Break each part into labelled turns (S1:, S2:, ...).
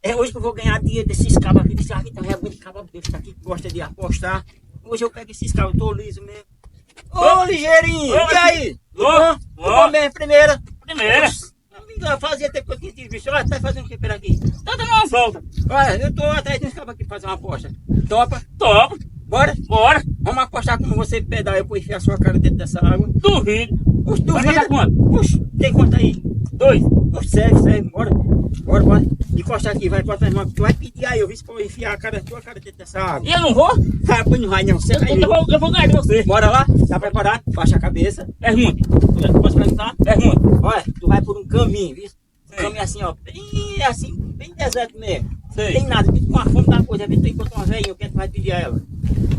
S1: É hoje que eu vou ganhar dinheiro desses cabos aqui. Desse aqui tá muito cabo besta aqui que gosta de apostar. Hoje eu pego esses cabos, eu tô liso mesmo. Ô, ligeirinho! E aí? Ô, mesmo, primeira. Fazia tempo que eu tinha te visto. Olha, tá fazendo o que por aqui?
S2: Tá dando uma volta.
S1: Olha, eu tô atrás de uns cabos aqui pra fazer uma aposta. Topa?
S2: Topa.
S1: Bora?
S2: Bora.
S1: Vamos apostar como você pedal, eu vou enfiar a sua cara dentro dessa água.
S2: Duvido.
S1: Duvida?
S2: Vai dar quanto?
S1: Puxa, tem quanto aí?
S2: 2.
S1: Serve, bora. Bora. Encosta aqui, vai botar as mãos. Tu vai pedir aí, eu vi se eu enfiar a tua cara dentro dessa água.
S2: E eu não vou?
S1: Ah, pois não vai não, você vai.
S2: Eu vou ganhar de você.
S1: Bora lá, tá preparado? Baixa a cabeça.
S2: Pergunta.
S1: Posso perguntar?
S2: Pergunta.
S1: Olha, tu vai por um caminho, viu? Um
S2: Sim.
S1: caminho assim, ó, bem deserto mesmo.
S2: Sei.
S1: Tem nada, com uma fome da coisa, vê tu encontra uma velhinha, o que tu vai pedir a ela?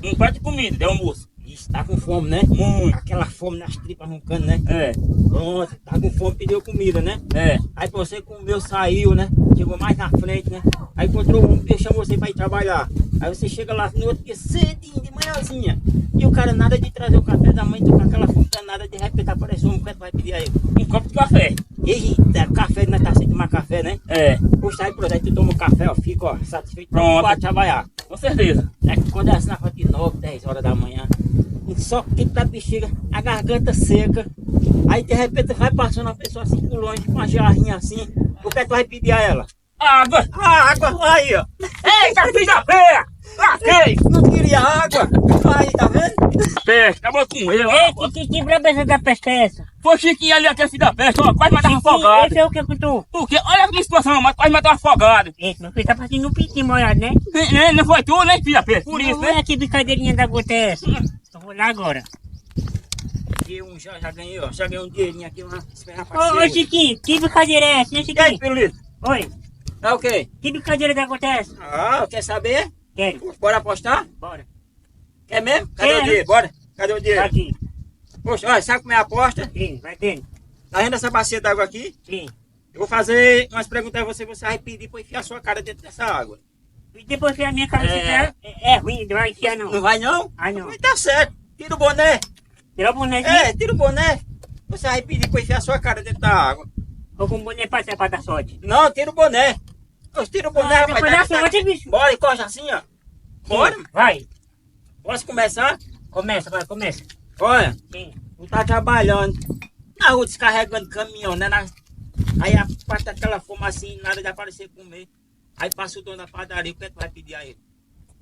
S2: Um prato de comida, de almoço.
S1: Ixi, tá com fome, né?
S2: Muito.
S1: Aquela fome nas tripas roncando, né?
S2: É.
S1: Pronto, tá com fome, pediu comida, né?
S2: É.
S1: Aí você comeu, saiu, né? Chegou mais na frente, né? Aí encontrou um que chamou você pra ir trabalhar. Aí você chega lá no outro dia cedinho, de manhãzinha. E o cara nada de trazer o café da mãe, tô com aquela fome danada, de repente apareceu um que vai pedir aí.
S2: Um copo de café.
S1: Eita, café, não tá sem tomar café, né?
S2: É.
S1: Poxa, aí pronto, aí tu toma um café, ó, fica, ó, satisfeito.
S2: Pronto.
S1: Pode trabalhar.
S2: Com certeza.
S1: Aí quando é assim na frente de 9, 10 horas da manhã, e só que da bexiga, a garganta seca. Aí de repente vai passando uma pessoa assim por longe, com uma jarrinha assim. O que tu vai pedir a ela?
S2: Água.
S1: Água, aí ó.
S2: Eita, filho da feia. Lasquei.
S1: Não queria água. Aí, tá vendo?
S2: Peste, acabou com eu.
S3: Ei, que brabeza da peste é essa?
S2: Foi Chiquinho ali aquele filho da peste, ó, quase matar afogado.
S3: Esse é o que com tu?
S2: Por quê? Olha a minha situação, mas quase matar afogado.
S3: Esse, meu filho, tá fazendo um pitinho molhado, né?
S2: Não foi tu, né, filho da peste? Por isso, né?
S3: Olha que brincadeirinha da gota é essa. Eu vou lá agora.
S1: Já ganhei, ó. Já ganhei um dinheirinho aqui, uma
S3: Ô, Chiquinho, que brincadeira é essa, né,
S1: E aí,
S3: Chiquinho?
S1: pirulito?
S3: Oi,
S1: É o quê?
S3: que brincadeira da gota é essa?
S1: Ah, quer saber?
S3: Quero,
S1: Bora apostar?
S3: bora.
S1: Quer mesmo? Cadê
S3: Quero.
S1: o dinheiro? Bora. Cadê o
S3: Tá
S1: dinheiro?
S3: aqui.
S1: Poxa, olha, sabe como é a aposta?
S3: Sim, vai tendo.
S1: Tá vendo essa bacia d'água aqui?
S3: Sim.
S1: Eu vou fazer umas perguntas a você, você vai pedir pra enfiar sua cara dentro dessa água.
S3: E depois que a minha cabeça é ruim, não vai enfiar não.
S1: Não vai não?
S3: Ah, não.
S1: Mas tá certo. Tira o boné.
S3: Tirou o bonezinho?
S1: É, tira o boné. Você vai pedir pra enfiar sua cara dentro da água.
S3: Ou com o boné pra dar sorte?
S1: Não, tira o boné. Poxa, tira o boné,
S3: Ah,
S1: rapaz.
S3: depois
S1: Tá-
S3: dá sorte, bicho.
S1: Bora, encosta assim, ó. Bora.
S3: Sim, vai.
S1: Posso começar?
S3: Começa, vai, começa.
S1: Olha,
S3: Sim.
S1: tu tá trabalhando na rua descarregando caminhão, né? Aí passa aquela fome assim, nada de aparecer comer. Aí passa o dono da padaria, o que tu vai pedir a ele?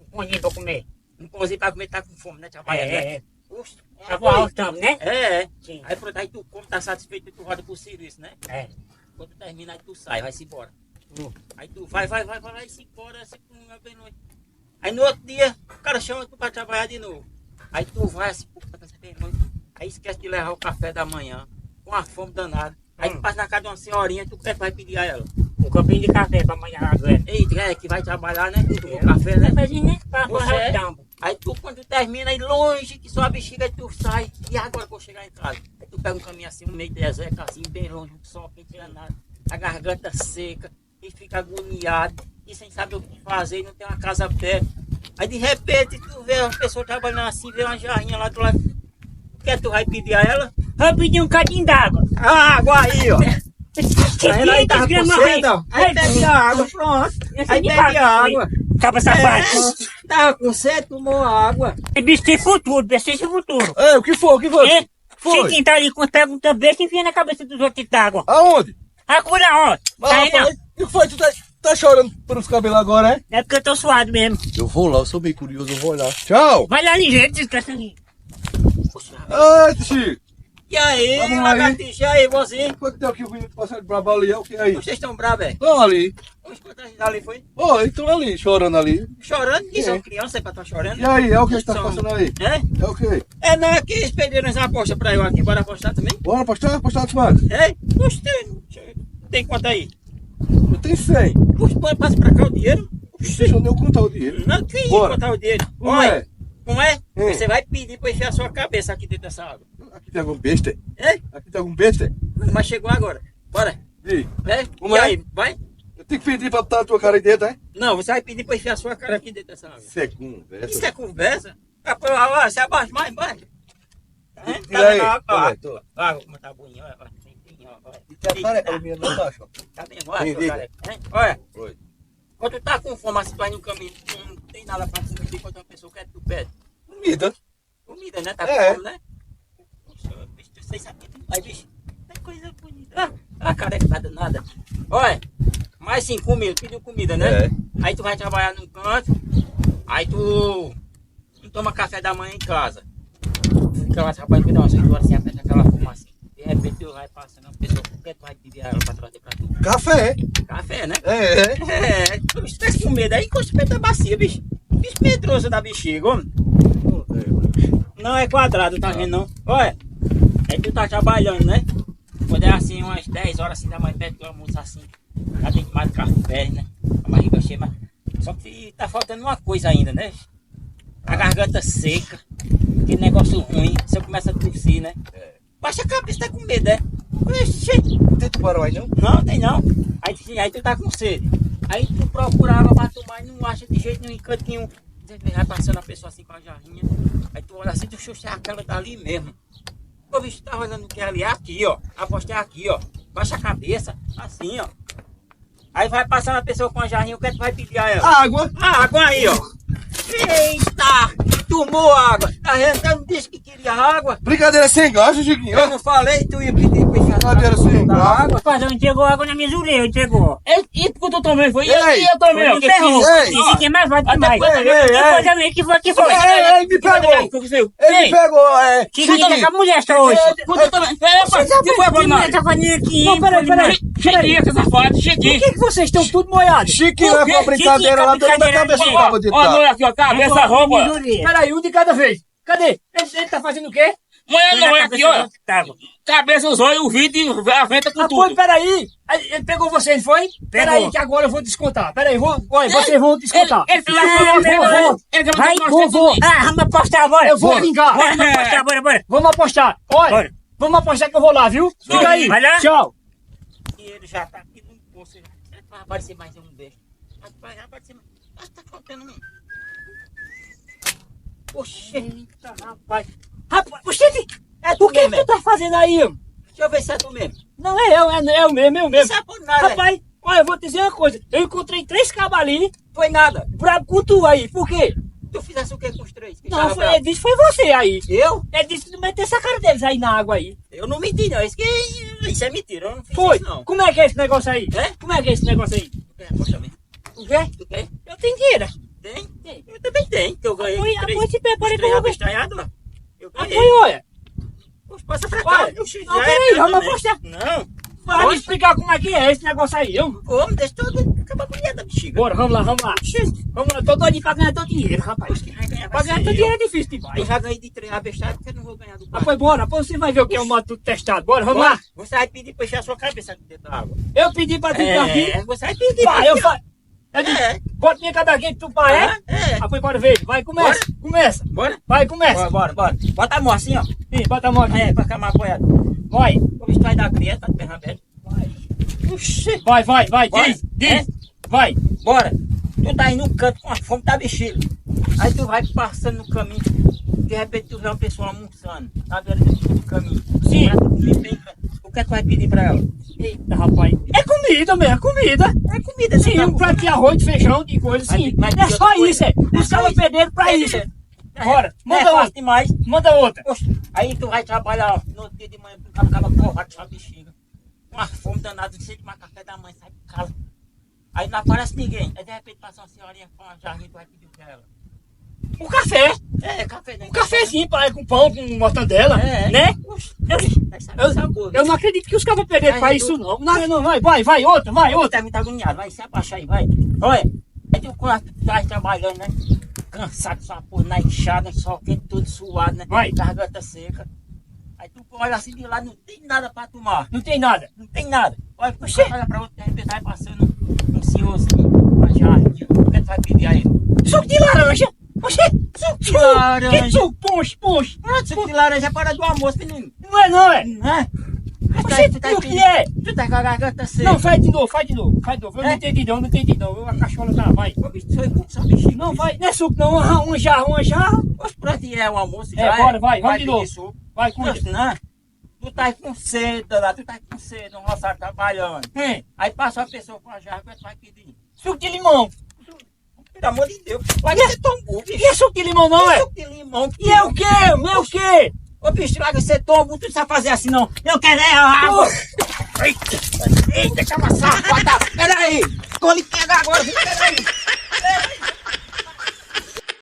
S3: Um pãozinho pra comer.
S1: Um pãozinho pra comer, tá com fome, né? Trabalhando, né?
S3: É.
S1: Puxa,
S3: Tá bom, arrostamos, né?
S1: É.
S3: Sim.
S1: Aí pronto, aí tu come, tá satisfeito, tu roda pro serviço, né?
S3: É.
S1: Quando tu termina, aí tu sai, vai-se embora. Aí tu vai se embora, se come bem longe. Aí no outro dia, o cara chama tu pra trabalhar de novo. Aí tu vai assim, puta, tá bem longe. Aí esquece de levar o café da manhã, com a fome danada. Aí tu passa na casa de uma senhorinha, tu vai pedir a ela.
S3: Um copinho de café pra amanhã agora.
S1: Eita, é que vai trabalhar, né? Tu tomou café, né?
S3: Cafézinho, né? Pra
S1: Você é?
S3: arrostamos.
S1: Aí tu, quando tu termina, aí longe, que só a bexiga, aí tu sai. E agora que eu chegar em casa? Aí tu pega um caminho assim, no meio do deserto, assim, bem longe, o sol quente danado, a garganta seca, e fica agoniado, e sem saber o que fazer, e não tem uma casa perto. Aí de repente tu vê uma pessoa trabalhando assim, vê uma jarrinha lá do lado. O que tu vai pedir a ela?
S3: Vou pedir um cadinho d'água.
S1: Ah, água aí, ó. Aí ela aí tava com sede, ó. Aí bebe a água, pronto. Aí bebe a água.
S3: Acaba safado.
S1: Tava com sede, tomou água.
S3: Esse bicho tem futuro, bicho tem futuro.
S4: É, o que foi? O que foi?
S3: É?
S4: Foi?
S3: Chiquinho tá ali com pergunta besta e enfia na cabeça dos outros d'água.
S4: Aonde?
S3: Agora, ó.
S4: Mas,
S3: Tá aí não.
S4: rapaz, o que foi? Tu tá chorando pelos cabelos agora, é?
S3: É porque eu tô suado mesmo.
S4: Eu vou lá, eu sou bem curioso, eu vou olhar. Tchau!
S3: Vai lá ligeiro, desgraça ali.
S4: Ai, Chico!
S1: E aí,
S4: Vamos aí.
S1: lagartixa, aí, você?
S4: Quanto tempo que eu vim passar de brabo ali? É o que aí?
S1: Vocês estão bravos, é?
S4: Estão ali.
S1: Vamos contar ali, foi?
S4: Oi, estão ali, chorando ali.
S1: Chorando? Que
S4: É.
S1: são crianças pra estar chorando?
S4: E aí, é o que está
S1: São-
S4: passando aí?
S1: É?
S4: É o que?
S1: É, não, é que eles pediram essa aposta pra eu aqui. Bora apostar também?
S4: Bora apostar? Apostar quanto?
S1: É? Puxa, tem quanto aí?
S4: Eu tenho 100.
S1: Puxa, passa pra cá o dinheiro.
S4: Deixa eu nem contar o dinheiro.
S1: Não, que
S4: Bora.
S1: contar o dinheiro.
S4: Como
S1: Olha,
S4: é?
S1: como é?
S4: Hum.
S1: Você vai pedir pra enfiar a sua cabeça aqui dentro dessa água.
S4: Aqui tem algum besta?
S1: É?
S4: Aqui tem algum besta?
S1: Mas chegou agora. Bora.
S4: E
S1: É?
S4: Como
S1: E
S4: é?
S1: aí, vai?
S4: eu tenho que pedir pra botar a tua cara aí dentro, é?
S1: Não, você vai pedir pra enfiar a sua cara aqui dentro dessa água.
S4: Isso é conversa.
S1: Isso é conversa? Ah, pô, olha, você abaixa mais embaixo. Tá vendo?
S4: E aí?
S1: Ó,
S4: Como é?
S1: ó, tô. Olha como tá bonito, olha, olha. Tem, ó, olha.
S4: E tem a careca minha lá embaixo, ó.
S1: Tá bem, olha,
S4: Sim,
S1: tô
S4: diga.
S1: careca, hein? Olha,
S4: Oi.
S1: Quando tu tá com fome, assim, tu vai no caminho, tu não tem nada pra comer, enquanto uma pessoa quer que tu pede.
S4: Comida.
S1: Comida, né? Tá
S4: É.
S1: com fome, né? Poxa, bicho, tu sei saber. Aí, bicho, tem coisa bonita. Ah, careca, nada, nada. Olha, mais 5 mil, pediu comida, né?
S4: É.
S1: Aí tu vai trabalhar num canto, aí tu não toma café da manhã em casa. Fica lá trabalhando, cuida umas 8 horas assim, aperta aquela fumaça. De repente tu vai passando, a pessoa, por que tu vai pedir ela pra trazer pra tu?
S4: Café.
S1: Café, né?
S4: É.
S1: Tu esquece com medo aí, encosta perto da bacia, bicho. Bicho medroso da bexiga, homem. Não é quadrado, tá vendo não? Olha, aí tu tá trabalhando, né? Quando é assim, umas 10 horas assim da manhã, perto do almoço assim, já tem tomado café, né? A barriga cheia, mas... Só que tá faltando uma coisa ainda, né? A garganta seca, aquele negócio ruim, você começa a tossir, né? Baixa a cabeça, tá com medo, é? Oxi,
S4: Não tem tubarão aí não?
S1: não, tem não. Aí tu tá com sede. Aí tu procura água pra tomar e não acha de jeito nenhum, em canto nenhum. Vai passando a pessoa assim com a jarrinha. Aí tu olha assim, tu chucha aquela dali mesmo. Ô bicho, tá olhando o que é ali? É aqui, ó. A posta é aqui, ó. Baixa a cabeça, assim, ó. Aí vai passando a pessoa com a jarrinha, o que é que tu vai pedir a ela?
S4: Água.
S1: A água aí, ó. Eita! Tomou água. Tá vendo? Eu não disse que queria água.
S4: Brincadeira sem gás, Chiquinho.
S1: Eu não falei, tu ia pedir pra enxergar
S4: Brincadeira sem
S1: da
S4: gás.
S1: água.
S3: O patrão entregou água na misureira, entregou.
S2: E porque tu também foi?
S4: Ei,
S2: E eu também, ó.
S3: Me ferrou.
S4: Ei.
S3: Disse que mais vai
S2: Até
S3: demais.
S2: depois,
S3: Que foi, que foi?
S4: Ei, me pegou. Ele me pegou, é.
S3: Chiquinho tá com a mulher essa hoje.
S2: Eu também. É, pai, que foi agora,
S3: Que mulher
S2: não?
S3: tá fazendo aqui?
S5: Não, peraí.
S2: Cheguei, essa safada,
S5: Por
S2: cheguei.
S5: que vocês estão tudo molhados?
S4: Chiquinho
S2: Por
S4: leva
S2: quê?
S4: uma brincadeira lá,
S3: Chiquinho,
S4: dentro da cabeça do
S3: brincadeira,
S4: cabo de
S2: Ó,
S4: tá.
S2: olha aqui, ó, cabeça, roupa.
S5: Peraí, um de cada vez. Cadê? Ele tá fazendo o quê?
S2: Mulher não é aqui, ó. Cabeça, os olhos, o vidro, a venta com
S5: Ah, foi,
S2: tudo.
S5: peraí. Ele pegou vocês, foi? Peraí, que agora eu vou descontar. Peraí, olha, vocês vão descontar.
S2: Ele fez
S3: Vai, vou. Ah, vamos apostar agora.
S5: Eu vou vingar.
S3: Vamos apostar, bora.
S5: Vamos apostar. Olha,
S3: Bora.
S5: vamos apostar que eu vou lá, viu? Fica aí.
S3: Vai lá.
S5: Tchau.
S1: E ele já tá aqui no poço. Vai aparecer mais um beijo. Vai aparecer mais. Ah, tá faltando um. Oxê.
S5: Eita, rapaz. Rapaz, oxente, o que tu tá fazendo aí?
S1: Deixa eu ver se é tu mesmo.
S5: Não é eu, é o mesmo,
S1: Não sabe por nada.
S5: Rapaz, olha, eu vou te dizer uma coisa. Eu encontrei 3 cabos ali,
S1: Foi nada.
S5: brabo com tu aí. Por quê?
S1: Tu fizesse o que com os 3?
S5: Não, ele disse que foi você aí.
S1: Eu?
S5: Ele disse que meter essa cara deles aí na água aí.
S1: Eu não menti, não. Isso é mentira. Eu não fiz
S5: Foi.
S1: isso, não.
S5: Como é que é esse negócio aí?
S1: É?
S5: Como é que é esse negócio aí?
S1: Tu quer apostar mesmo?
S5: O quê?
S1: Tu quer?
S5: Eu tenho dinheiro.
S1: Tem? Eu também tenho. Que eu ganhei
S5: Apoio se prepare que eu vou ver.
S1: abestalhados, ó. Eu ganhei.
S5: Apoio, olha.
S1: Poxa, passa pra cá.
S5: Olha, não, peraí, vamos apostar.
S1: Não.
S5: Vai me
S1: Poxa,
S5: explicar como é que é esse negócio aí.
S1: como? Deixa eu acabar com a mulher da bexiga.
S5: Bora, vamos lá. Vamos lá, tô doidinho pra ganhar teu dinheiro, rapaz.
S1: Quem vai ganhar
S5: Pra ganhar
S1: vai
S5: teu
S1: ser
S5: dinheiro
S1: eu.
S5: é difícil demais.
S1: Eu já ganhei de 3 abestados porque eu não vou ganhar do
S5: Ah,
S1: pai.
S5: pois bora, pois você vai ver o que é o modo tudo testado. Bora, vamos lá.
S1: Você vai pedir pra encher a sua cabeça aqui dentro da água.
S5: Eu pedi pra tu aqui.
S1: Você vai pedir
S5: Pá, eu faço. Eu disse,
S1: É.
S5: bota minha cadaguinha que tu pá, é?
S1: É.
S5: Ah, pois bora ver. Vai, começa. Começa.
S1: Bora?
S5: Vai, começa.
S1: Bora. Bota a mão assim, ó.
S5: Sim, bota a mão aqui.
S1: Pra ficar mais apoiado.
S5: Vai.
S1: O bicho vai dar criança, tá de perna aberta. Oxi.
S5: Vai.
S1: Bora.
S5: Diz.
S1: É?
S5: Vai.
S1: Bora. Tu tá aí no canto com a fome da bexiga. Aí tu vai passando no caminho. De repente tu vê uma pessoa almoçando. Na beira do caminho.
S5: Sim.
S1: Pra tu comer bem. O que é que tu vai pedir pra ela?
S5: Eita, rapaz. É comida mesmo, é comida.
S1: É comida,
S5: Sim,
S1: tá
S5: um prato de arroz, de feijão, de coisa,
S1: Vai
S5: sim.
S1: ter- vai ter
S5: É só
S1: outra
S5: isso, é.
S1: coisa.
S5: Os caras perderam pra isso. Bora,
S1: Não é
S5: manda
S1: fácil
S5: outra.
S1: demais.
S5: Manda outra.
S1: Poxa, aí tu vai trabalhar no outro dia de manhã, tu acaba porrado com a bexiga. Com a fome danada, não sei tomar café da manhã, sai de casa. Aí não aparece ninguém. Aí de repente passa uma senhorinha com uma jarrinha, tu vai pedir pra ela.
S5: Um café.
S1: É, café, né?
S5: Um cafezinho pra, com pão, com mortandela.
S1: É,
S5: Né?
S1: Poxa,
S5: Eu-
S1: vai saber o sabor.
S5: Eu não acredito que os caras perderam pra
S1: Vai,
S5: isso,
S1: tu-
S5: não. Não, vai, outra.
S1: Tá muito agoniado, vai se abaixa aí, vai. Olha, aí tu quando tu vai trabalhando, né? Cansado, sua porra, na enxada, só quente, todo suado, né?
S5: Vai.
S1: Garganta seca. Aí tu olha assim de lá, não tem nada pra tomar.
S5: Não tem nada.
S1: Não tem nada. Olha, puxa, olha pra outro, de repente vai passando um senhorzinho, uma jarrinha. O que tu vai pedir a ele?
S5: Suco de laranja. Oxê, suco de
S1: Laranja.
S5: Que suco? Ponche.
S1: Ah, suco de laranja é para do almoço, menino.
S5: Não é, não é?
S1: Não é?
S5: Oxê, o que é?
S1: Tu tá com a garganta seca.
S5: Não, faz de novo. Eu não
S1: É?
S5: entendi não. A cachola tá, vai.
S1: Ô, bicho, só bexiga.
S5: Não, vai. Não é suco não, uma jarra.
S1: Os pronto, é o almoço
S5: É,
S1: já
S5: bora, vai, vamos de
S1: pedir
S5: novo.
S1: suco.
S5: Vai, cuida.
S1: Poxa, não. Tu tá com sede lá, tu tá com sede, no roçado trabalhando. Aí passa uma pessoa com a jarra, o que tu vai pedir? Suco de limão. Pelo amor de Deus. Vai ser tão burro, bicho.
S5: E é suco de limão não, é?
S1: Suco de limão.
S5: E é o quê? É o quê?
S1: Ô, bicho, larga ser tão burro. Tu não sabe fazer assim, não. Eu quero é água. Eita, calma, safada. Pera aí. Tô lhe pegar agora.